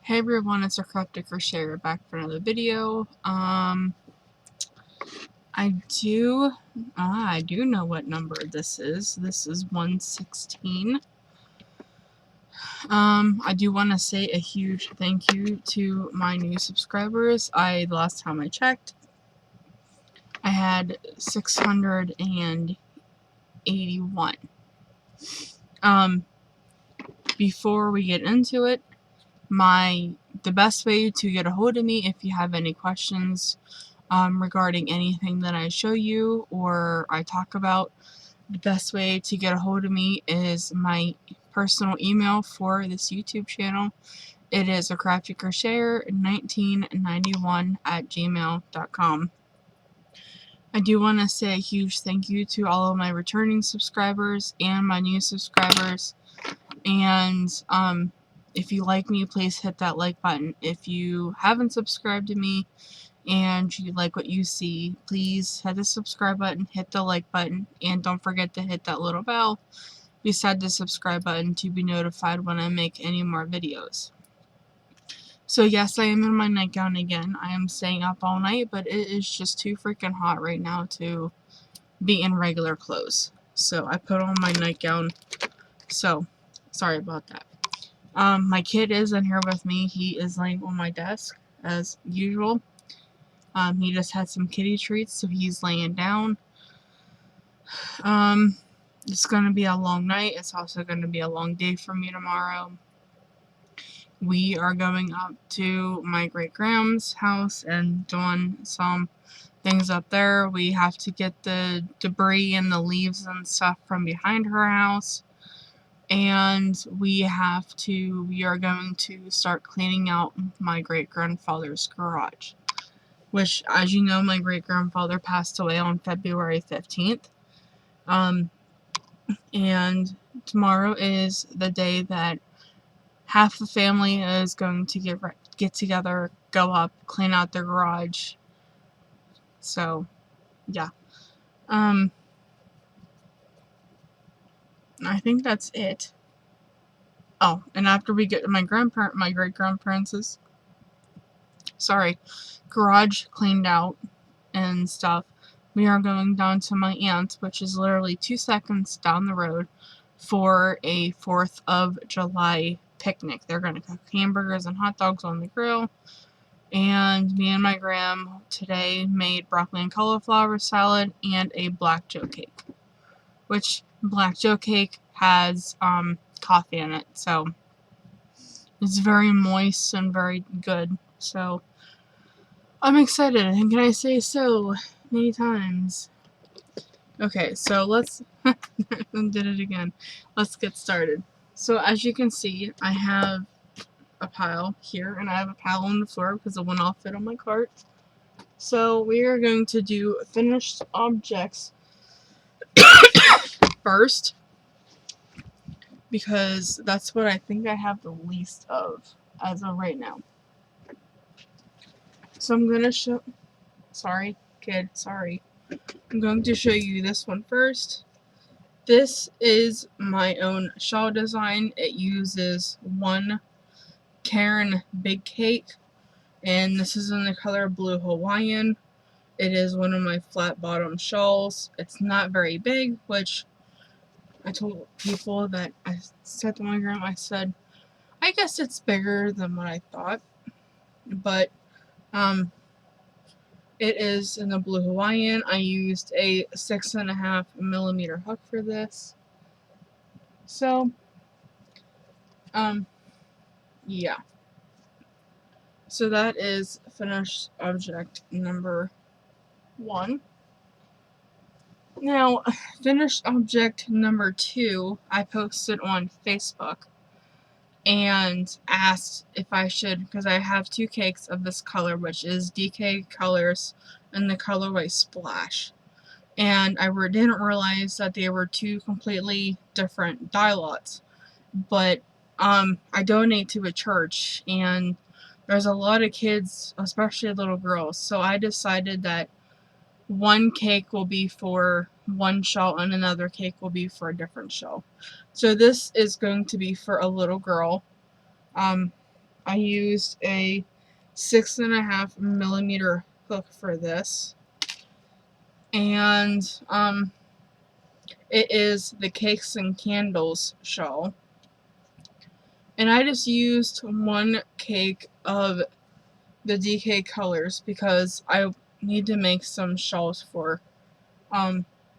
Hey everyone, it's Crafted Crocheter back for another video. I do know what number this is. This is 116. I do want to say a huge thank you to my new subscribers. The last time I checked, I had 681. Before we get into it, the best way to get a hold of me if you have any questions regarding anything that I show you or I talk about, the best way to get a hold of me is my personal email for this YouTube channel. It is acraftycrocheter1991@gmail.com. I do want to say a huge thank you to all of my returning subscribers and my new subscribers. And if you like me, please hit that like button. If you haven't subscribed to me and you like what you see, please hit the subscribe button, hit the like button, and don't forget to hit that little bell beside the subscribe button to be notified when I make any more videos. So yes, I am in my nightgown again. I am staying up all night, but it is just too freaking hot right now to be in regular clothes. So I put on my nightgown. So, sorry about that. My kid is in here with me. He is laying on my desk as usual. He just had some kitty treats, so he's laying down. It's going to be a long night. It's also going to be a long day for me tomorrow. We are going up to my great-grandma's house and doing some things up there. We have to get the debris and the leaves and stuff from behind her house. And we are going to start cleaning out my great-grandfather's garage. Which, as you know, my great-grandfather passed away on February 15th. And tomorrow is the day that half the family is going to get together, go up, clean out their garage. So, yeah. I think that's it. Oh, and after we get my great-grandparents' garage cleaned out and stuff, we are going down to my aunt's, which is literally 2 seconds down the road, for a 4th of July picnic. They're going to cook hamburgers and hot dogs on the grill. And me and my gram today made broccoli and cauliflower salad and a black joe cake. Which black joe cake has coffee in it, so it's very moist and very good. So I'm excited, and can I say so many times? Okay, so let's did it again. Let's get started. So as you can see, I have a pile here, and I have a pile on the floor because it went off fit on my cart. So we are going to do finished objects first, because that's what I think I have the least of as of right now. So I'm gonna show. Sorry, kid. Sorry. I'm going to show you this one first. This is my own shawl design. It uses one Caron Big Cake, and this is in the color Blue Hawaiian. It is one of my flat bottom shawls. It's not very big, which I told people that I said to my grandma, I said, I guess it's bigger than what I thought, but it is in the Blue Hawaiian. I used a 6.5mm hook for this. So, yeah. So that is finished object number 1. Now, finished object number 2, I posted on Facebook and asked if I should, because I have 2 cakes of this color, which is DK Colors and the colorway Splash. And I didn't realize that they were 2 completely different dye lots. But I donate to a church, and there's a lot of kids, especially little girls, so I decided that one cake will be for one shawl and another cake will be for a different shawl. So this is going to be for a little girl. I used a 6.5mm hook for this. And it is the Cakes and Candles shawl. And I just used one cake of the DK colors because I need to make some shawls for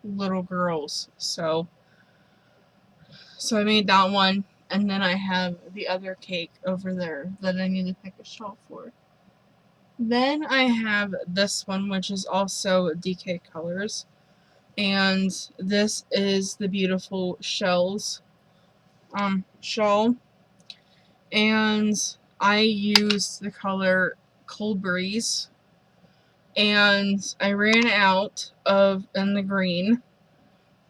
little girls. So I made that one, and then I have the other cake over there that I need to pick a shawl for. Then I have this one, which is also DK colors, and this is the beautiful shells shawl, and I used the color Cold Breeze, and I ran out of in the green,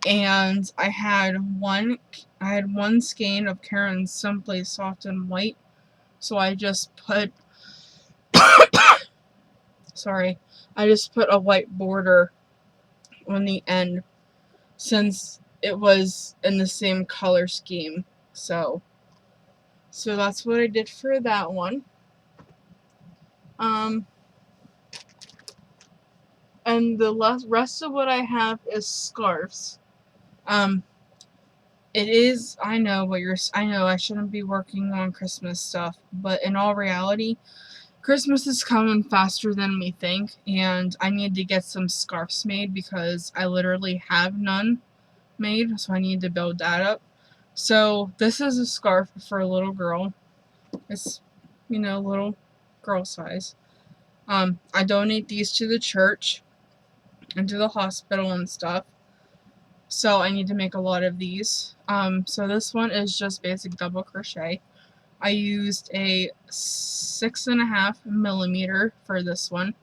and I had one skein of Karen's Simply Soft and White, so I just put I just put a white border on the end since it was in the same color scheme. So that's what I did for that one. And the rest of what I have is scarves. It is, I know I shouldn't be working on Christmas stuff, but in all reality, Christmas is coming faster than we think, and I need to get some scarves made because I literally have none made, so I need to build that up. So this is a scarf for a little girl. It's, little girl size. I donate these to the church and to the hospital and stuff. So I need to make a lot of these. So this one is just basic double crochet. I used a 6.5mm for this one.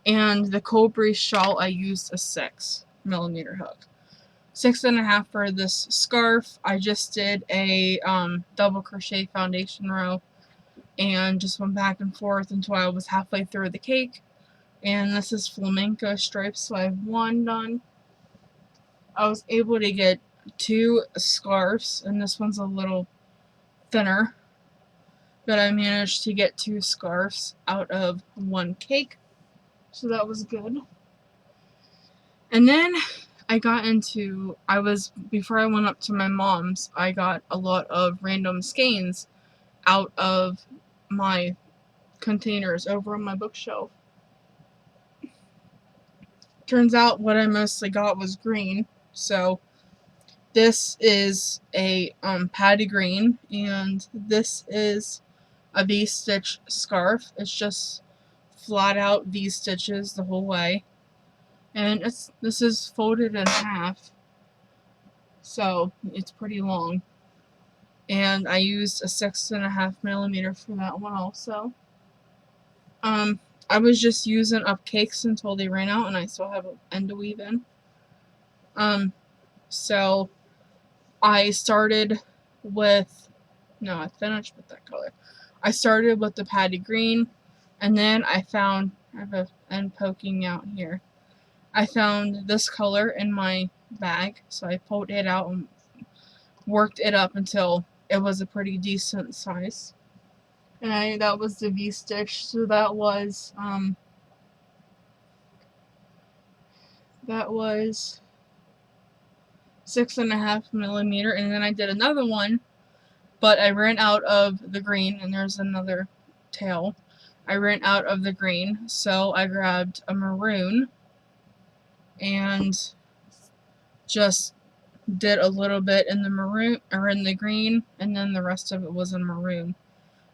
And the Cold Breeze shawl, I used a 6mm hook. 6.5 for this scarf. I just did a double crochet foundation row and just went back and forth until I was halfway through the cake. And this is flamenco stripes, so I have one done. I was able to get 2 scarves, and this one's a little thinner, but I managed to get 2 scarves out of 1 cake, so that was good. And then before I went up to my mom's, I got a lot of random skeins out of my containers over on my bookshelf. Turns out what I mostly got was green, so this is a patty green, and this is a V-stitch scarf. It's just flat out V-stitches the whole way, and this is folded in half, so it's pretty long. And I used a 6.5mm for that one also. I was just using up cakes until they ran out, and I still have an end to weave in. So I started with, no, I finished with that color. I started with the patty green, and then I have an end poking out here. I found this color in my bag, so I pulled it out and worked it up until it was a pretty decent size. And that was the V-stitch, so that was 6.5mm, and then I did another one, but I ran out of the green, and there's another tail. I ran out of the green, so I grabbed a maroon and just did a little bit in the maroon, or in the green, and then the rest of it was in maroon.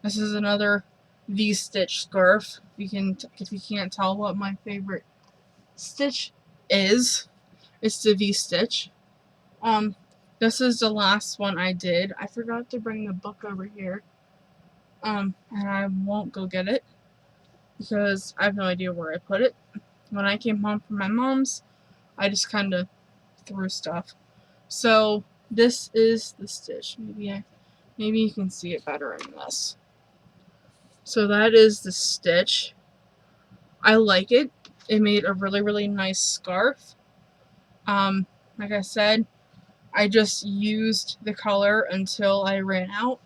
This is another V-stitch scarf. If you can't tell what my favorite stitch is, it's the V-stitch. This is the last one I did. I forgot to bring the book over here. And I won't go get it because I have no idea where I put it. When I came home from my mom's, I just kind of threw stuff. So this is the stitch. Maybe you can see it better in this. So that is the stitch. I like it. It made a really, really nice scarf. Like I said, I just used the color until I ran out.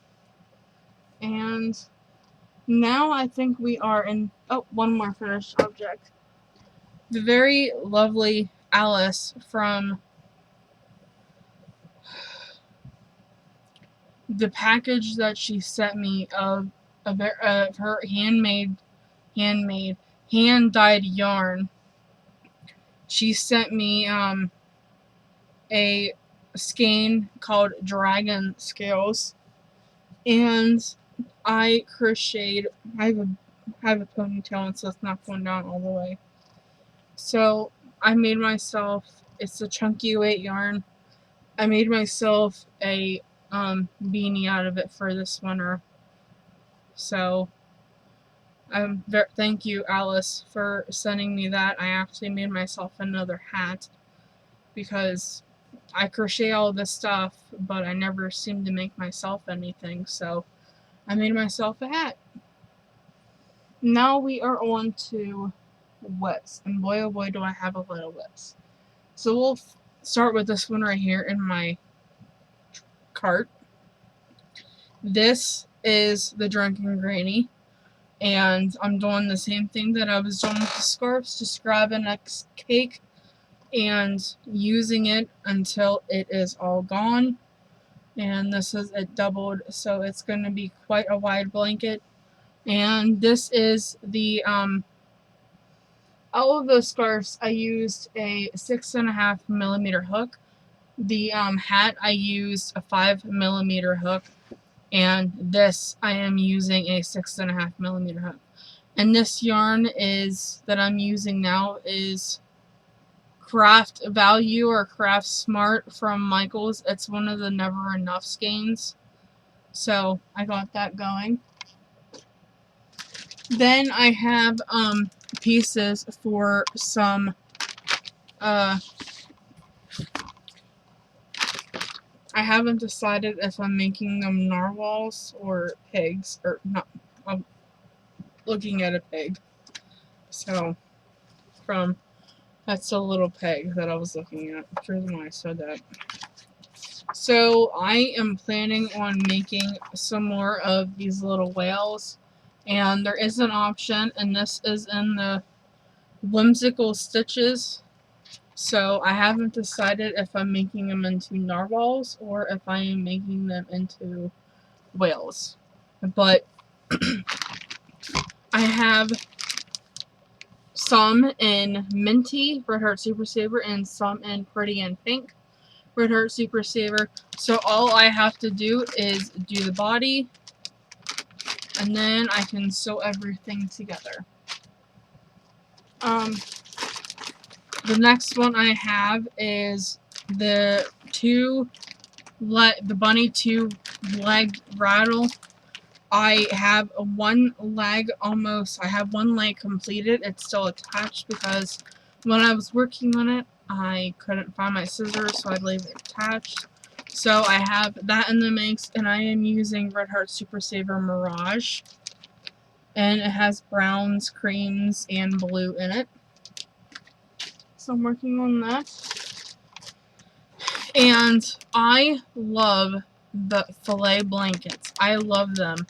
And Now I think we are in, oh, one more finished object. The very lovely Alice from the package that she sent me of her hand-dyed yarn. She sent me a skein called Dragon Scales, and I crocheted. I have a ponytail, and so it's not going down all the way. So I made myself. It's a chunky weight yarn. I made myself a beanie out of it for this winter. So thank you, Alice, for sending me that. I actually made myself another hat because I crochet all this stuff, but I never seem to make myself anything. So I made myself a hat. Now we are on to WIPs, and boy oh boy do I have a lot of WIPs. So we'll start with this one right here in my cart. This is the Drunken Granny, and I'm doing the same thing that I was doing with the scarves, just grabbing a cake and using it until it is all gone. And this is it doubled, so it's going to be quite a wide blanket. And this is the all of those scarves I used a 6.5mm hook. The hat I used a 5mm hook, and this I am using a 6.5mm hook. And this yarn is that I'm using now is Craft Value or Craft Smart from Michaels. It's one of the Never Enough skeins, so I got that going. Then I have pieces for some I haven't decided if I'm making them narwhals or pigs, or not. I'm looking at a pig. So that's a little pig that I was looking at. That's the reason why I said that. So I am planning on making some more of these little whales, and there is an option, and this is in the Whimsical Stitches. So I haven't decided if I'm making them into narwhals or if I am making them into whales. But I have some in Minty, Red Heart Super Saver, and some in Pretty in Pink, Red Heart Super Saver. So all I have to do is do the body, and then I can sew everything together. The next one I have is the bunny 2-leg rattle. I have one leg completed. It's still attached because when I was working on it, I couldn't find my scissors, so I leave it attached. So I have that in the mix, and I am using Red Heart Super Saver Mirage. And it has browns, creams, and blue in it. So I'm working on that. And I love the filet blankets. I love them.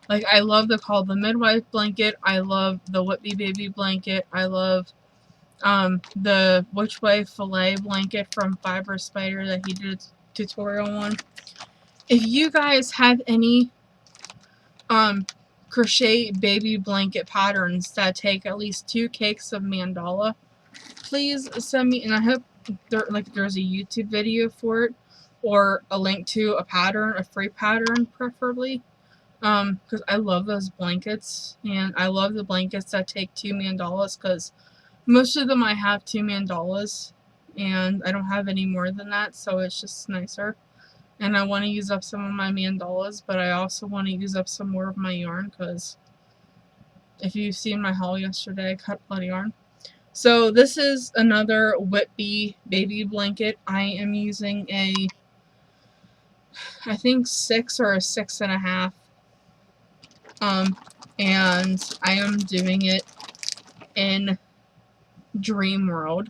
Like, I love the Midwife blanket. I love the Whitby Baby blanket. I love the Which Way Filet blanket from Fiber Spider that he did a tutorial on. If you guys have any crochet baby blanket patterns that take at least 2 cakes of mandala, please send me, and I hope there's a YouTube video for it, or a link to a pattern, a free pattern preferably, because I love those blankets, and I love the blankets that take 2 mandalas, because most of them I have 2 mandalas, and I don't have any more than that, so it's just nicer. And I want to use up some of my mandalas, but I also want to use up some more of my yarn, because if you've seen my haul yesterday, I cut a lot of yarn. So this is another Whitby baby blanket. I am using I think 6 or a 6.5. And I am doing it in Dream World.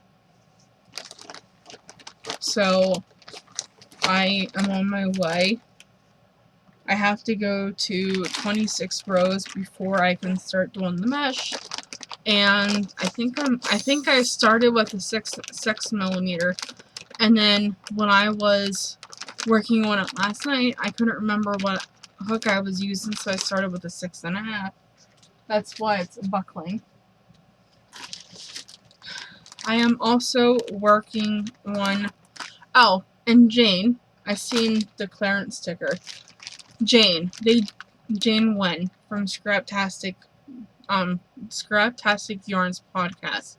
So I am on my way. I have to go to 26 rows before I can start doing the mesh. And I think I started with a 6 millimeter, and then when I was working on it last night, I couldn't remember what hook I was using, so I started with a 6.5. That's why it's buckling. I am also working on, oh, and Jane, I seen the clearance sticker. Jane Wen from Scraptastic Yarns podcast.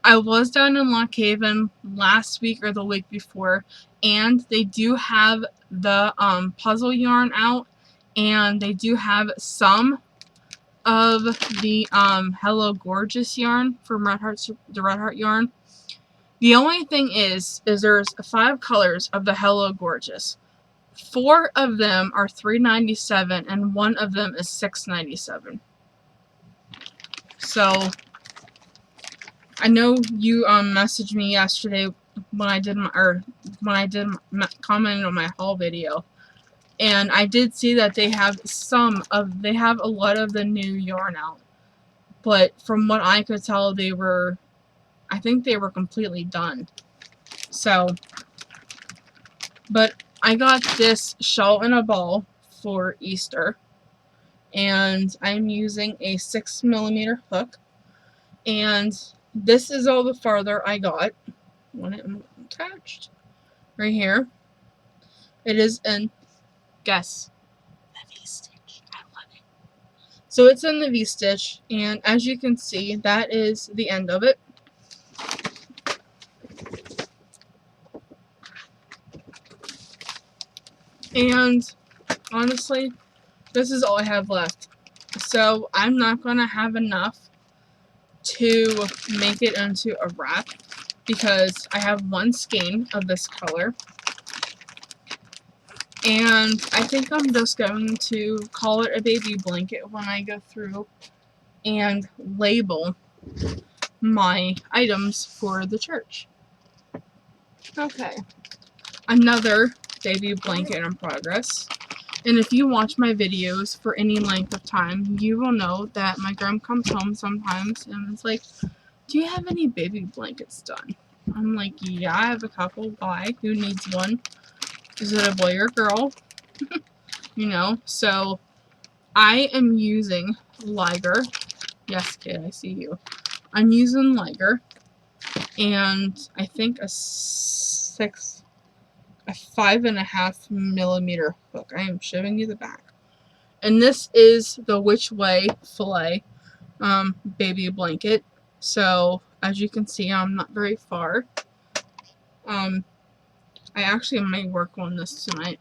I was down in Lock Haven last week or the week before, and they do have the puzzle yarn out, and they do have some of the Hello Gorgeous yarn from the Red Heart yarn. The only thing is there's 5 colors of the Hello Gorgeous. 4 of them are $3.97 and 1 of them is $6.97. So I know you messaged me yesterday when I did commented on my haul video, and I did see that they have a lot of the new yarn out, but from what I could tell, I think they were completely done. So, but I got this shell in a ball for Easter, and I'm using a 6 millimeter hook, and this is all the farther I got when it attached. Right here. It is in, guess, the V-stitch. I love it. So it's in the V-stitch, and as you can see, that is the end of it. And honestly, this is all I have left. So I'm not going to have enough to make it into a wrap because I have 1 skein of this color. And I think I'm just going to call it a baby blanket when I go through and label my items for the church. Okay. Another baby blanket in progress. And if you watch my videos for any length of time, you will know that my grandma comes home sometimes and it's like, do you have any baby blankets done? I'm like, yeah, I have a couple. Why? Who needs one? Is it a boy or girl? You know, so I am using Liger. Yes, kid, I see you. I'm using Liger, and I think a 5.5 millimeter hook. I am showing you the back. And this is the Which Way Filet baby blanket. So as you can see, I'm not very far. I actually might work on this tonight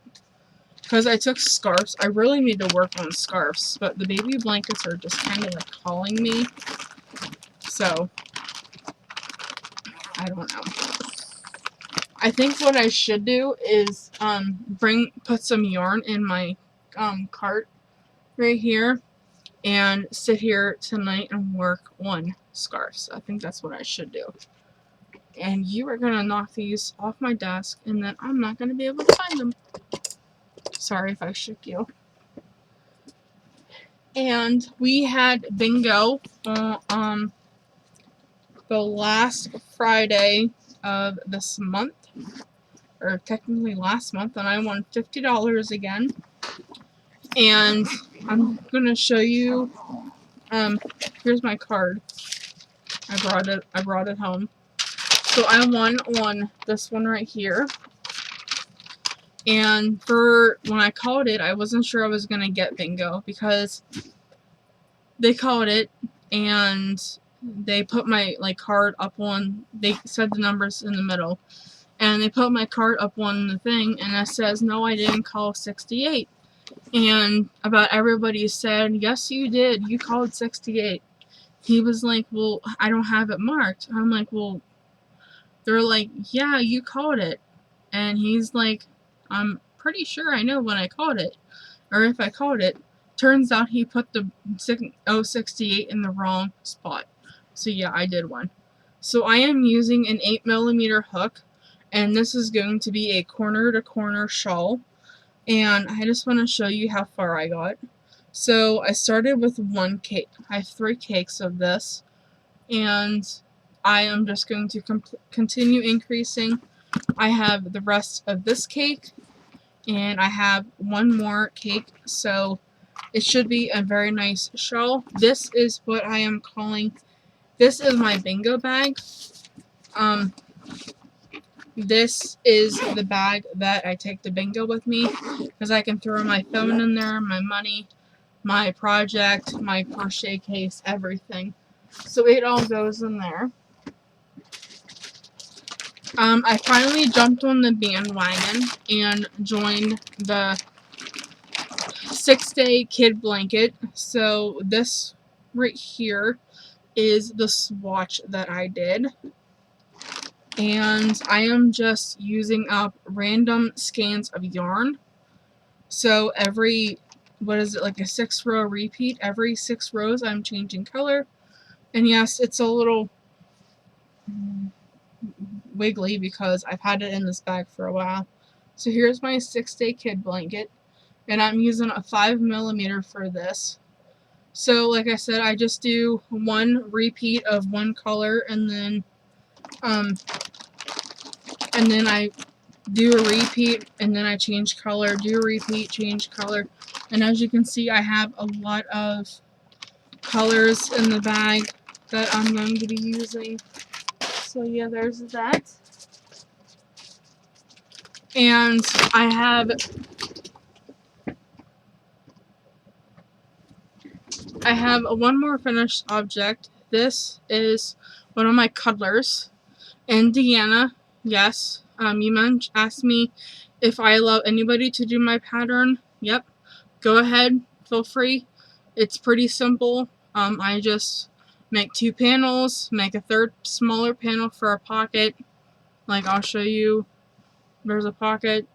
because I took scarves. I really need to work on scarves, but the baby blankets are just kind of like calling me. So I don't know. I think what I should do is put some yarn in my cart right here and sit here tonight and work on scarves. I think that's what I should do. And you are gonna knock these off my desk, and then I'm not gonna be able to find them. Sorry if I shook you. And we had bingo the last Friday of this month, or technically last month, and I won $50 again. And I'm gonna show you. Here's my card. I brought it home. So I won on this one right here. And for when I called it, I wasn't sure I was gonna get bingo because they called it and they put my card up on. They said the numbers in the middle, and they put my card up on the thing, and it says, "No, I didn't call 68." And about everybody said, "Yes, you did. You called 68." He was like, "Well, I don't have it marked." I'm like, "Well," they're like, "Yeah, you called it." And he's like, "I'm pretty sure I know when I called it, or if I called it." Turns out he put the 068 in the wrong spot. So yeah, I did one. So I am using an 8 millimeter hook, and this is going to be a corner to corner shawl and I just want to show you how far I got. So I started with one cake. I have 3 cakes of this, and I am just going to continue increasing. I have the rest of this cake, and I have one more cake, so it should be a very nice show. This is what I am calling, this is my bingo bag. This is the bag that I take to bingo with me, because I can throw my phone in there, my money, my project, my crochet case, everything. So it all goes in there. I finally jumped on the bandwagon and joined the 6-day kid blanket. So this right here is the swatch that I did. And I am just using up random skeins of yarn. So every, what is it, like a 6-row repeat? Every 6 rows I'm changing color. And yes, it's a little wiggly because I've had it in this bag for a while. So here's my 6-day kid blanket, and I'm using a 5mm for this. So like I said, I just do one repeat of one color, and then I do a repeat, and then I change color, do a repeat, change color. And as you can see, I have a lot of colors in the bag that I'm going to be using. So yeah, there's that. And I have one more finished object. This is one of my cuddlers. And Deanna, yes, you asked me if I allow anybody to do my pattern. Yep, go ahead, feel free. It's pretty simple. I just make 2 panels, make a 3rd smaller panel for a pocket. Like I'll show you, there's a pocket,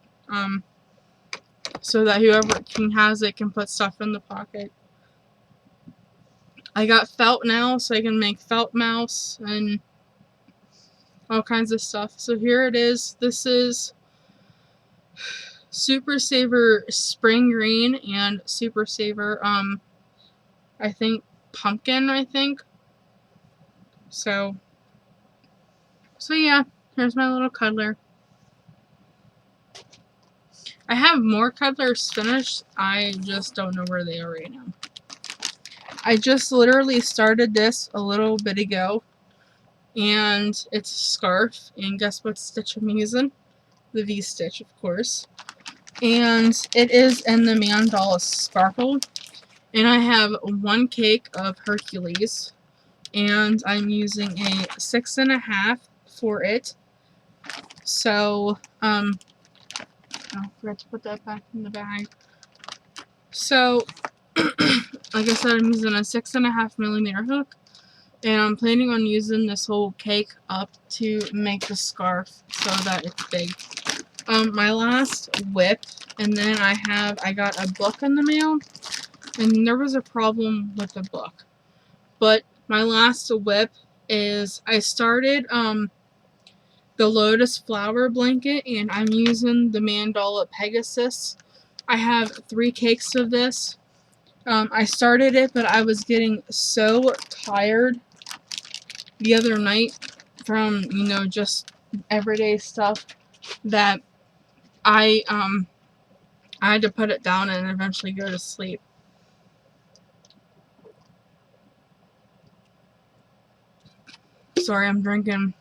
so that whoever has it can put stuff in the pocket. I got felt now, so I can make felt mouse and all kinds of stuff. So here it is. This is Super Saver Spring Green and Super Saver, I think Pumpkin, I think. So yeah, here's my little cuddler. I have more cuddlers finished. I just don't know where they are right now. I just literally started this a little bit ago, and it's a scarf, and guess what stitch I'm using? The V-stitch, of course. And it is in the Mandala Sparkle, and I have 1 cake of Hercules, and I'm using a 6.5 for it. So, I forgot to put that back in the bag. So, like I said, I'm using a 6.5mm hook, and I'm planning on using this whole cake up to make the scarf so that it's big. My last whip, and then I got a book in the mail, and there was a problem with the book. But my last whip is, I started the Lotus Flower blanket, and I'm using the Mandala Pegasus. I have 3 cakes of this. I started it, but I was getting so tired the other night from, just everyday stuff that I had to put it down and eventually go to sleep. Sorry, I'm drinking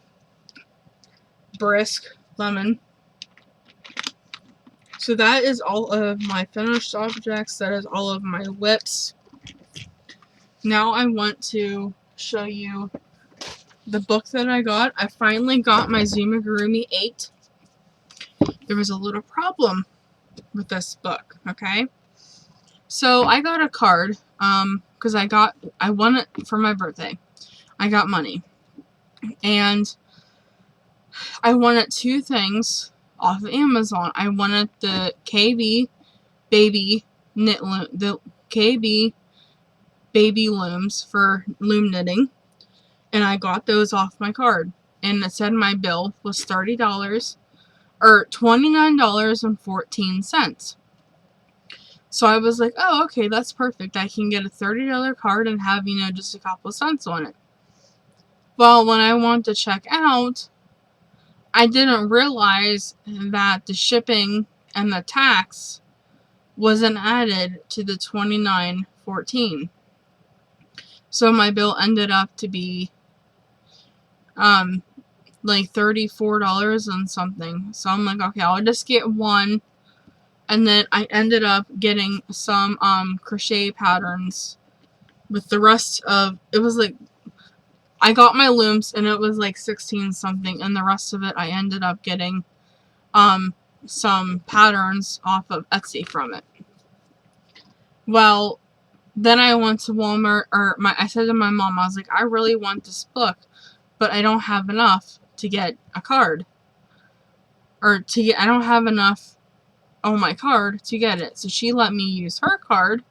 brisk lemon. So that is all of my finished objects. That is all of my whips. Now I want to show you the book that I got. I finally got my Zumigurumi 8. There was a little problem with this book, okay? So I got a card, because I won it for my birthday. I got money. And I wanted 2 things off of Amazon. I wanted the KB baby knit loom, the KB baby looms for loom knitting, and I got those off my card. And it said my bill was $30 or $29.14. So I was like, oh, okay, that's perfect. I can get a $30 card and have, just a couple cents on it. Well, when I wanted to check out, I didn't realize that the shipping and the tax wasn't added to the $29.14. So my bill ended up to be like $34 and something. So I'm like, okay, I'll just get one. And then I ended up getting some crochet patterns with the rest of it. Was like, I got my looms and it was like 16 something, and the rest of it I ended up getting some patterns off of Etsy from it. Well, then I went to Walmart, or I said to my mom, I was like, I really want this book, but I don't have enough to get a card. I don't have enough on my card to get it. So she let me use her card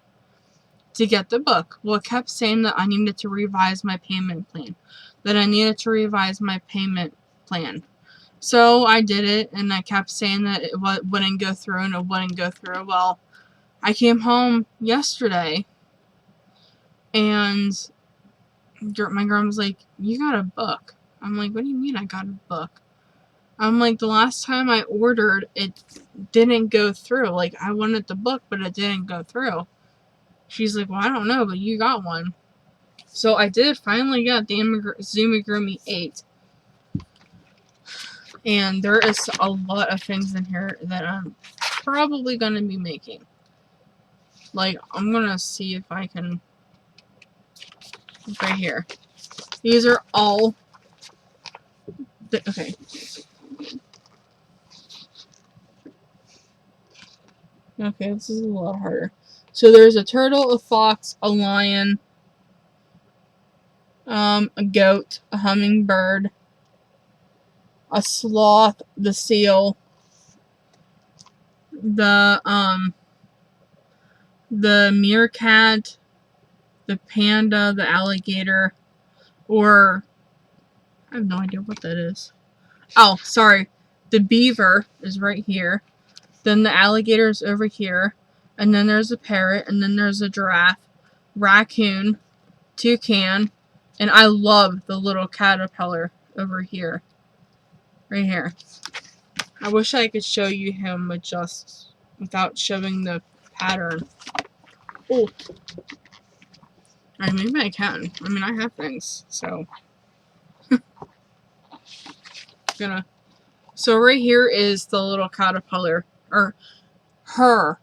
to get the book. Well, it kept saying that I needed to revise my payment plan. So I did it, and I kept saying that it wouldn't go through, and it wouldn't go through. Well, I came home yesterday, and my grandma's like, you got a book. I'm like, what do you mean I got a book? I'm like, the last time I ordered, it didn't go through. Like, I wanted the book, but it didn't go through. She's like, well, I don't know, but you got one. So I did finally get the Zumigurumi 8. And there is a lot of things in here that I'm probably going to be making. Like, I'm going to see if I can... Right here. These are all... Okay. Okay, this is a lot harder. So there's a turtle, a fox, a lion, a goat, a hummingbird, a sloth, the seal, the meerkat, the panda, the alligator, or I have no idea what that is. Oh, sorry. The beaver is right here. Then the alligator is over here. And then there's a parrot. And then there's a giraffe, raccoon, toucan, and I love the little caterpillar over here. Right here. I wish I could show you him without showing the pattern. Oh. Maybe I can. I mean, I have things, so. So right here is the little caterpillar. Or her.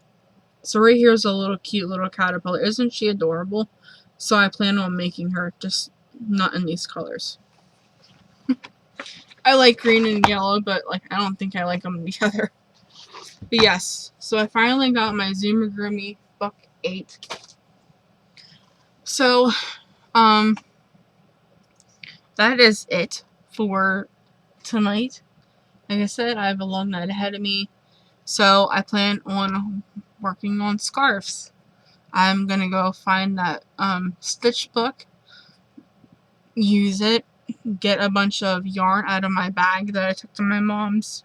So right here is a little cute little caterpillar. Isn't she adorable? So I plan on making her, just not in these colors. I like green and yellow, but like I don't think I like them together. But yes, so I finally got my Zumigurumi Book 8. So, that is it for tonight. Like I said, I have a long night ahead of me, so I plan on working on scarves. I'm gonna go find that stitch book, use it, get a bunch of yarn out of my bag that I took to my mom's,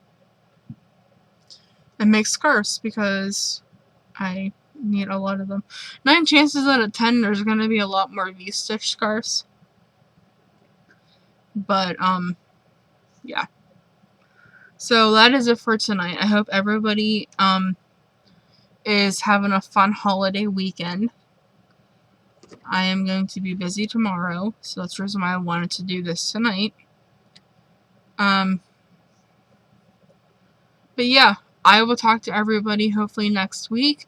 and make scarves because I need a lot of them. 9 chances out of 10 there's gonna be a lot more V-stitch scarves. But yeah. So that is it for tonight. I hope everybody is having a fun holiday weekend. I am going to be busy tomorrow, so that's the reason why I wanted to do this tonight. But yeah, I will talk to everybody hopefully next week,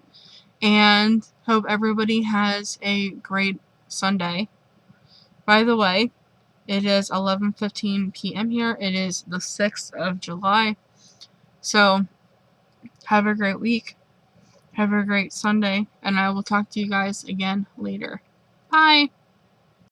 and hope everybody has a great Sunday. By the way, it is 11:15 p.m. here. It is the 6th of July. So, have a great week. Have a great Sunday, and I will talk to you guys again later. Bye!